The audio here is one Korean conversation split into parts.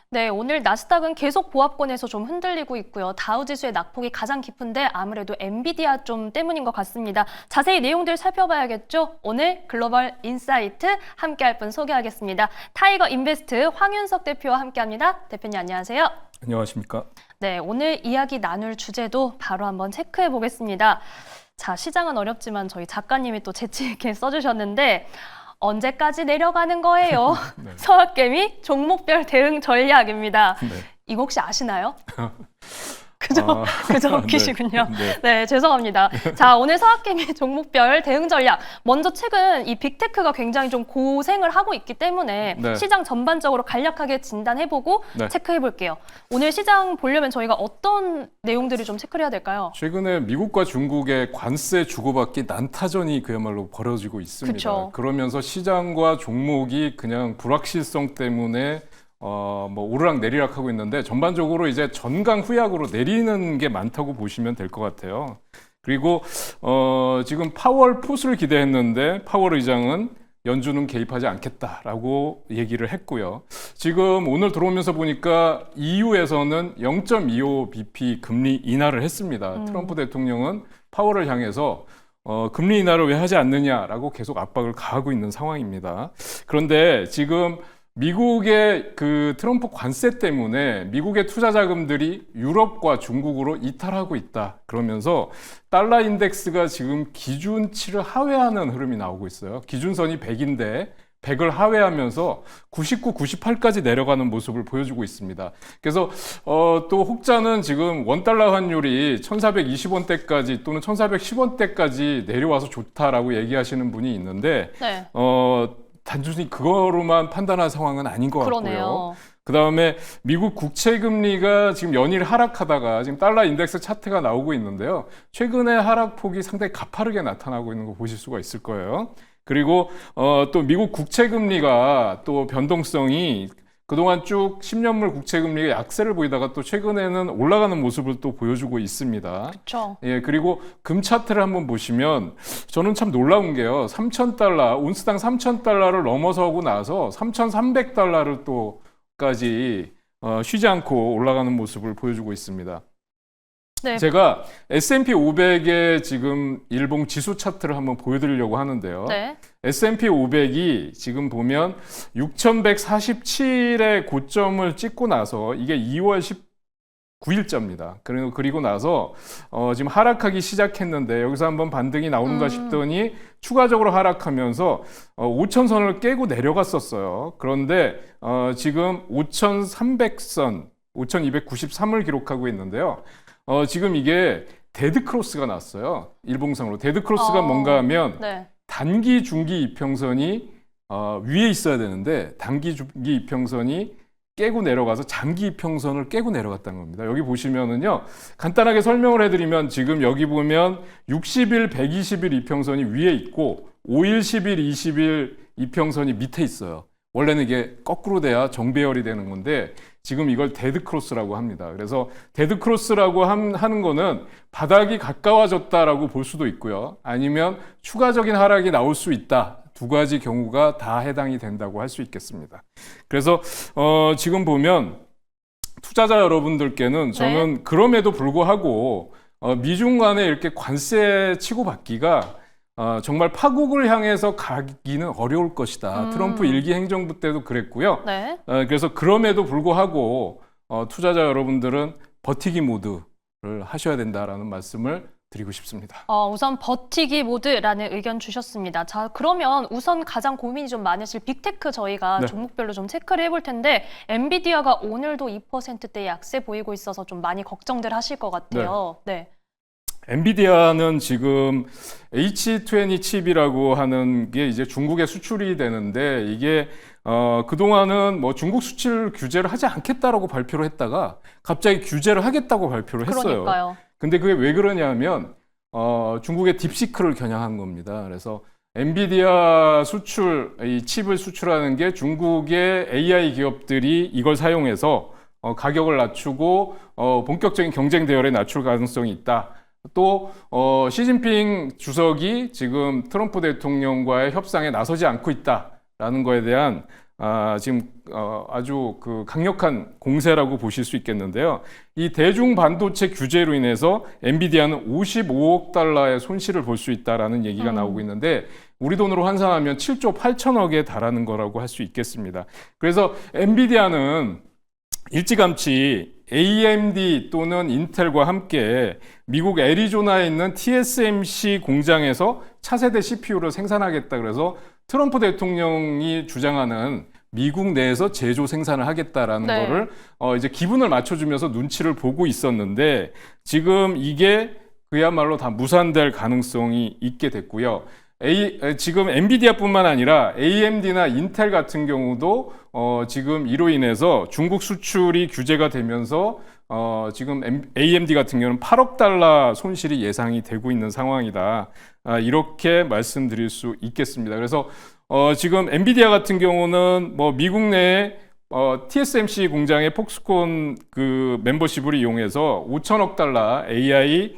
네, 오늘 나스닥은 계속 보합권에서 좀 흔들리고 있고요. 다우지수의 낙폭이 가장 깊은데 아무래도 엔비디아 좀 때문인 것 같습니다. 자세히 내용들 살펴봐야겠죠? 오늘 글로벌 인사이트 함께할 분 소개하겠습니다. 타이거 인베스트 황윤석 대표와 함께합니다. 대표님 안녕하세요. 안녕하십니까? 네, 오늘 이야기 나눌 주제도 바로 한번 체크해 보겠습니다. 자, 시장은 어렵지만 저희 작가님이 또 재치 있게 써주셨는데 언제까지 내려가는 거예요? 네. 서학개미 종목별 대응 전략입니다. 네. 이거 혹시 아시나요? 그죠? 아, 그죠? 네. 웃기시군요. 네. 네, 죄송합니다. 자, 오늘 서학개미 종목별 대응 전략. 먼저 최근 이 빅테크가 굉장히 좀 고생을 하고 있기 때문에 네. 시장 전반적으로 간략하게 진단해보고 네. 체크해볼게요. 오늘 시장 보려면 저희가 어떤 내용들을 좀 체크를 해야 될까요? 최근에 미국과 중국의 관세 주고받기 난타전이 그야말로 벌어지고 있습니다. 그쵸. 그러면서 시장과 종목이 그냥 불확실성 때문에 뭐 오르락 내리락 하고 있는데 전반적으로 이제 전강 후약으로 내리는 게 많다고 보시면 될 것 같아요. 그리고 지금 파월 풋을 기대했는데 파월 의장은 연준은 개입하지 않겠다라고 얘기를 했고요. 지금 오늘 들어오면서 보니까 EU에서는 0.25bp 금리 인하를 했습니다. 트럼프 대통령은 파월을 향해서 금리 인하를 왜 하지 않느냐라고 계속 압박을 가하고 있는 상황입니다. 그런데 지금 미국의 그 트럼프 관세 때문에 미국의 투자 자금들이 유럽과 중국으로 이탈하고 있다. 그러면서 달러 인덱스가 지금 기준치를 하회하는 흐름이 나오고 있어요. 기준선이 100인데 100을 하회하면서 99, 98까지 내려가는 모습을 보여주고 있습니다. 그래서 또 혹자는 지금 원달러 환율이 1420원대까지 또는 1410원대까지 내려와서 좋다라고 얘기하시는 분이 있는데 네. 단순히 그거로만 판단할 상황은 아닌 것 같고요. 그러네요. 그다음에 미국 국채 금리가 지금 연일 하락하다가 지금 달러 인덱스 차트가 나오고 있는데요. 최근에 하락폭이 상당히 가파르게 나타나고 있는 거 보실 수가 있을 거예요. 그리고 또 미국 국채 금리가 또 변동성이 그동안 쭉 10년물 국채 금리가 약세를 보이다가 또 최근에는 올라가는 모습을 또 보여주고 있습니다. 그렇죠. 예, 그리고 금 차트를 한번 보시면 저는 참 놀라운 게요. 3,000달러, 온스당 3,000달러를 넘어서고 나서 3,300달러를 또까지 쉬지 않고 올라가는 모습을 보여주고 있습니다. 네. 제가 S&P 500의 지금 일봉 지수 차트를 한번 보여드리려고 하는데요. 네. S&P 500이 지금 보면 6,147의 고점을 찍고 나서 이게 2월 19일자입니다. 그리고 나서 지금 하락하기 시작했는데 여기서 한번 반등이 나오는가 싶더니 추가적으로 하락하면서 5,000선을 깨고 내려갔었어요. 그런데 지금 5,300선, 5,293을 기록하고 있는데요. 지금 이게 데드 크로스가 났어요. 일봉상으로. 데드 크로스가 뭔가 하면 네. 단기, 중기 이평선이 위에 있어야 되는데 단기, 중기 이평선이 깨고 내려가서 장기 이평선을 깨고 내려갔다는 겁니다. 여기 보시면은요. 간단하게 설명을 해드리면 지금 여기 보면 60일, 120일 이평선이 위에 있고 5일, 10일, 20일 이평선이 밑에 있어요. 원래는 이게 거꾸로 돼야 정배열이 되는 건데 지금 이걸 데드 크로스라고 합니다. 그래서 데드 크로스라고 하는 거는 바닥이 가까워졌다라고 볼 수도 있고요. 아니면 추가적인 하락이 나올 수 있다. 두 가지 경우가 다 해당이 된다고 할 수 있겠습니다. 그래서 지금 보면 투자자 여러분들께는 저는 그럼에도 불구하고 미중 간에 이렇게 관세 치고받기가 정말 파국을 향해서 가기는 어려울 것이다. 트럼프 일기 행정부 때도 그랬고요. 네. 그래서 그럼에도 불구하고 투자자 여러분들은 버티기 모드를 하셔야 된다라는 말씀을 드리고 싶습니다. 우선 버티기 모드라는 의견 주셨습니다. 자, 그러면 우선 가장 고민이 좀 많으실 빅테크 저희가 네. 종목별로 좀 체크를 해볼 텐데 엔비디아가 오늘도 2%대 약세 보이고 있어서 좀 많이 걱정들 하실 것 같아요. 네. 엔비디아는 지금 H20 칩이라고 하는 게 이제 중국에 수출이 되는데 이게 그동안은 뭐 중국 수출 규제를 하지 않겠다라고 발표를 했다가 갑자기 규제를 하겠다고 발표를 했어요. 그러니까요. 근데 그게 왜 그러냐면 중국의 딥시크를 겨냥한 겁니다. 그래서 엔비디아 수출, 이 칩을 수출하는 게 중국의 AI 기업들이 이걸 사용해서 가격을 낮추고 본격적인 경쟁 대열에 낮출 가능성이 있다. 또 시진핑 주석이 지금 트럼프 대통령과의 협상에 나서지 않고 있다라는 거에 대한 지금 아주 그 강력한 공세라고 보실 수 있겠는데요. 이 대중 반도체 규제로 인해서 엔비디아는 55억 달러의 손실을 볼 수 있다라는 얘기가 나오고 있는데 우리 돈으로 환산하면 7조 8천억에 달하는 거라고 할 수 있겠습니다. 그래서 엔비디아는 일찌감치 AMD 또는 인텔과 함께 미국 애리조나에 있는 TSMC 공장에서 차세대 CPU를 생산하겠다 그래서 트럼프 대통령이 주장하는 미국 내에서 제조 생산을 하겠다라는 네. 거를 이제 기분을 맞춰주면서 눈치를 보고 있었는데 지금 이게 그야말로 다 무산될 가능성이 있게 됐고요. 지금 엔비디아뿐만 아니라 AMD나 인텔 같은 경우도 지금 이로 인해서 중국 수출이 규제가 되면서 지금 AMD 같은 경우는 8억 달러 손실이 예상이 되고 있는 상황이다. 이렇게 말씀드릴 수 있겠습니다. 그래서 지금 엔비디아 같은 경우는 뭐 미국 내에 TSMC 공장의 폭스콘 그 멤버십을 이용해서 5천억 달러 AI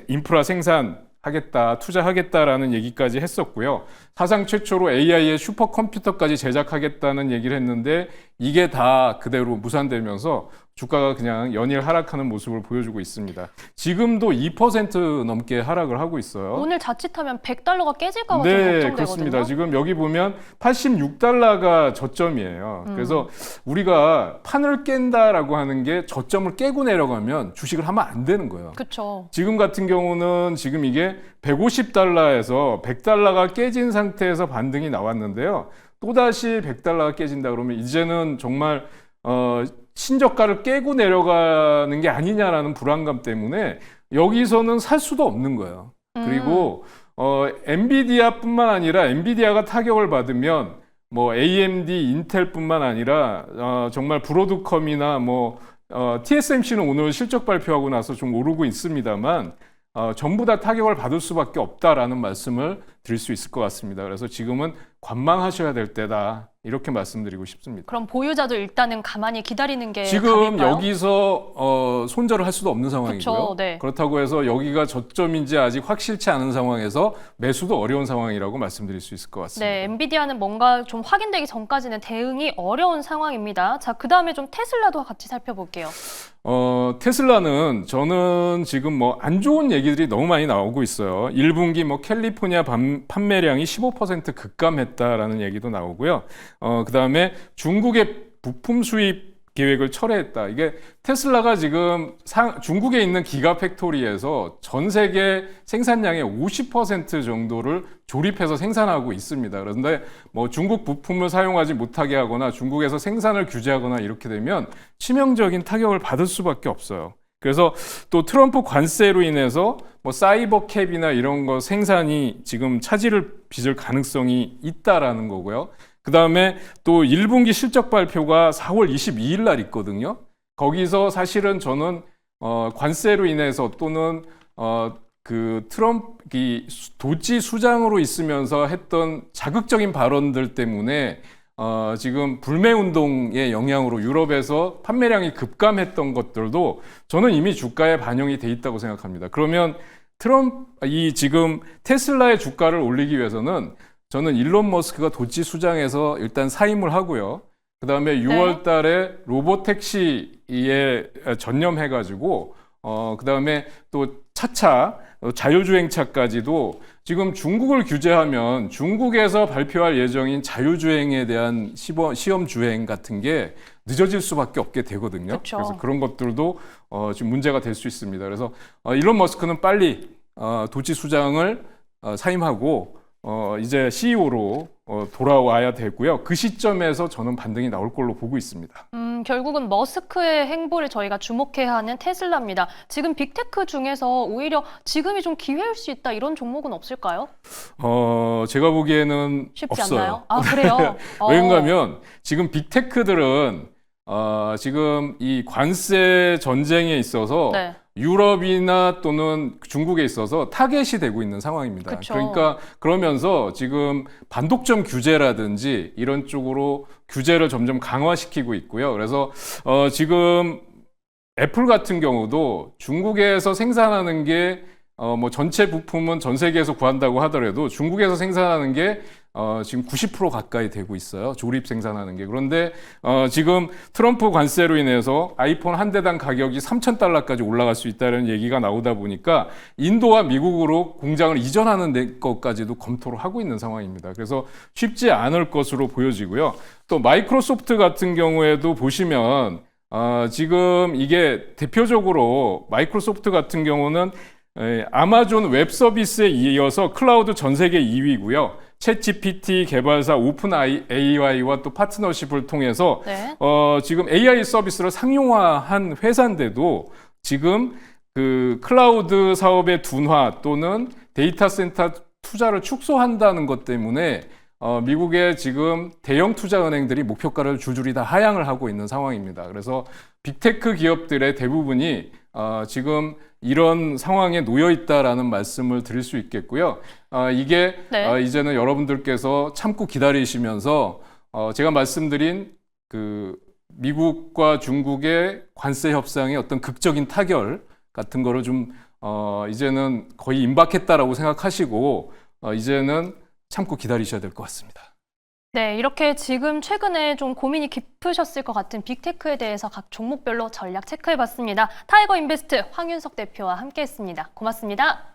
인프라 생산하겠다, 투자하겠다라는 얘기까지 했었고요. 사상 최초로 AI의 슈퍼컴퓨터까지 제작하겠다는 얘기를 했는데 이게 다 그대로 무산되면서 주가가 그냥 연일 하락하는 모습을 보여주고 있습니다. 지금도 2% 넘게 하락을 하고 있어요. 오늘 자칫하면 100달러가 깨질까 봐 좀 네, 걱정되거든요. 그렇습니다. 지금 여기 보면 86달러가 저점이에요. 그래서 우리가 판을 깬다라고 하는 게 저점을 깨고 내려가면 주식을 하면 안 되는 거예요. 그렇죠. 지금 같은 경우는 지금 이게 150달러에서 100달러가 깨진 상태에서 반등이 나왔는데요. 또다시 100달러가 깨진다 그러면 이제는 정말 신저가를 깨고 내려가는 게 아니냐라는 불안감 때문에 여기서는 살 수도 없는 거예요. 그리고 엔비디아뿐만 아니라 엔비디아가 타격을 받으면 뭐 AMD, 인텔뿐만 아니라 정말 브로드컴이나 뭐 TSMC는 오늘 실적 발표하고 나서 좀 오르고 있습니다만 전부 다 타격을 받을 수밖에 없다라는 말씀을 드릴 수 있을 것 같습니다. 그래서 지금은 관망하셔야 될 때다 이렇게 말씀드리고 싶습니다. 그럼 보유자도 일단은 가만히 기다리는 게 지금 답일까요? 여기서 손절을 할 수도 없는 상황이고요. 그쵸, 네. 그렇다고 해서 여기가 저점인지 아직 확실치 않은 상황에서 매수도 어려운 상황이라고 말씀드릴 수 있을 것 같습니다. 네, 엔비디아는 뭔가 좀 확인되기 전까지는 대응이 어려운 상황입니다. 자, 그 다음에 좀 테슬라도 같이 살펴볼게요. 테슬라는 저는 지금 뭐 안 좋은 얘기들이 너무 많이 나오고 있어요. 1분기 뭐 캘리포니아 판매량이 15% 급감했다라는 얘기도 나오고요. 그 다음에 중국의 부품 수입 계획을 철회했다. 이게 테슬라가 지금 중국에 있는 기가팩토리에서 전 세계 생산량의 50% 정도를 조립해서 생산하고 있습니다. 그런데 뭐 중국 부품을 사용하지 못하게 하거나 중국에서 생산을 규제하거나 이렇게 되면 치명적인 타격을 받을 수밖에 없어요. 그래서 또 트럼프 관세로 인해서 뭐 사이버 캡이나 이런 거 생산이 지금 차질을 빚을 가능성이 있다라는 거고요. 그 다음에 또 1분기 실적 발표가 4월 22일 날 있거든요. 거기서 사실은 저는 관세로 인해서 또는 그 트럼프 도지 수장으로 있으면서 했던 자극적인 발언들 때문에 지금 불매 운동의 영향으로 유럽에서 판매량이 급감했던 것들도 저는 이미 주가에 반영이 돼 있다고 생각합니다. 그러면 지금 테슬라의 주가를 올리기 위해서는 저는 일론 머스크가 도지 수장에서 일단 사임을 하고요. 그 다음에 6월 달에 로보택시에 전념해가지고, 그 다음에 또 차차, 자율주행차까지도 지금 중국을 규제하면 중국에서 발표할 예정인 자율주행에 대한 시험 주행 같은 게 늦어질 수밖에 없게 되거든요. 그쵸. 그래서 그런 것들도 지금 문제가 될 수 있습니다. 그래서 일론 머스크는 빨리 도지 수장을 사임하고 이제 CEO로 돌아와야 되고요. 그 시점에서 저는 반등이 나올 걸로 보고 있습니다. 결국은 머스크의 행보를 저희가 주목해야 하는 테슬라입니다. 지금 빅테크 중에서 오히려 지금이 좀 기회일 수 있다 이런 종목은 없을까요? 제가 보기에는 쉽지 없어요. 않나요? 아, 그래요? 왜인가 하면 지금 빅테크들은 지금 이 관세 전쟁에 있어서 네. 유럽이나 또는 중국에 있어서 타겟이 되고 있는 상황입니다. 그쵸. 그러니까 그러면서 지금 반독점 규제라든지 이런 쪽으로 규제를 점점 강화시키고 있고요. 그래서 지금 애플 같은 경우도 중국에서 생산하는 게 뭐 전체 부품은 전 세계에서 구한다고 하더라도 중국에서 생산하는 게 지금 90% 가까이 되고 있어요. 조립 생산하는 게. 그런데 지금 트럼프 관세로 인해서 아이폰 한 대당 가격이 $3,000까지 올라갈 수 있다는 얘기가 나오다 보니까 인도와 미국으로 공장을 이전하는 것까지도 검토를 하고 있는 상황입니다. 그래서 쉽지 않을 것으로 보여지고요. 또 마이크로소프트 같은 경우에도 보시면 지금 이게 대표적으로 마이크로소프트 같은 경우는 아마존 웹 서비스에 이어서 클라우드 전 세계 2위고요. 챗GPT 개발사 오픈 AI와 또 파트너십을 통해서 네. 지금 AI 서비스를 상용화한 회사인데도 지금 그 클라우드 사업의 둔화 또는 데이터 센터 투자를 축소한다는 것 때문에 미국의 지금 대형 투자 은행들이 목표가를 줄줄이 다 하향을 하고 있는 상황입니다. 그래서 빅테크 기업들의 대부분이 지금 이런 상황에 놓여 있다라는 말씀을 드릴 수 있겠고요. 이게 네. 이제는 여러분들께서 참고 기다리시면서 제가 말씀드린 그 미국과 중국의 관세 협상의 어떤 극적인 타결 같은 거를 좀 이제는 거의 임박했다라고 생각하시고 이제는 참고 기다리셔야 될 것 같습니다. 네, 이렇게 지금 최근에 좀 고민이 깊으셨을 것 같은 빅테크에 대해서 각 종목별로 전략 체크해봤습니다. 타이거 인베스트 황윤석 대표와 함께했습니다. 고맙습니다.